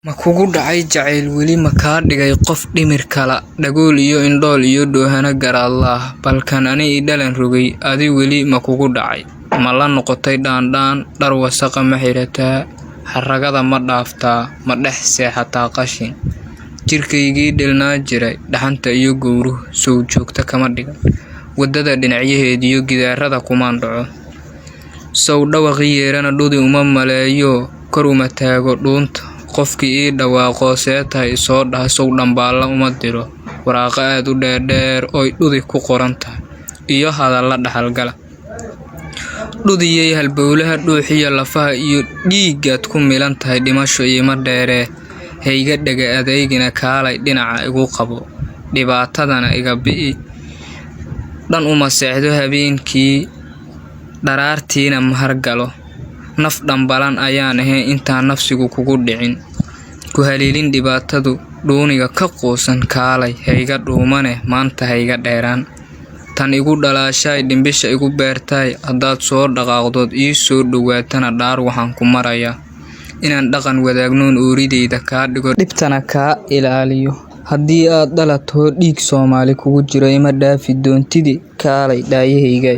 Ma kugu dhacay jacayl weli ma kaa dhigay qof dhimir kala dhagool iyo indhool iyo doohana garaadlah balkan ani dhalan rogay adi weli ma kugu dhacay ma la noqotay dhaandhaan dhar wasaqa ma xirataa xaragada ma dhaaftaa ma dhex seexataa qashin jirkaygii dhilnaa jiray dhaxanta iyo gowruhu soo joogta kama dhigan wadada dhinacyaheed iyo gidaarada kumaan dhaco sow dhawaqii yeerana dhudi uma maleeyo kor uma taago dhuunta qofkii ii dhawaaqo seetahay soo dhaasow dhambaala uma diro waraaqa aad u dheer oo dhudi ku qoran tahay iyo hadalla dhaxalgala dhudiyay halbowlaha dhuuxiya lafaha iyo dhiigaad ku milan tahay dhimasho ima dheere hayga dhaga adeegina kaalay dhinaca igu qabo dhibaatadana iga bi'i dhan uma seexdo habeenkii dharaartiina mahar galo naf dhambalan ayaan ahayn intaan nafsigu kugu dhicin ku haleelin dhibaatadu dhuuniga ka qoosan kaalay hayga dhuumane maanta hayga dheeraan tan igu dhalaashay dhimbisha igu beertay haddaad soo dhaqaaqdood ii soo dhawaatana dhaar waxaan ku marayaa inaan dhaqan wadaagnoon oorideyda kaa dhigo dhibtana kaa ilaaliyo haddii aad dhalato dhiig Soomaali kugu jiro ima dhaafi doontidi kaalay dhaayahayga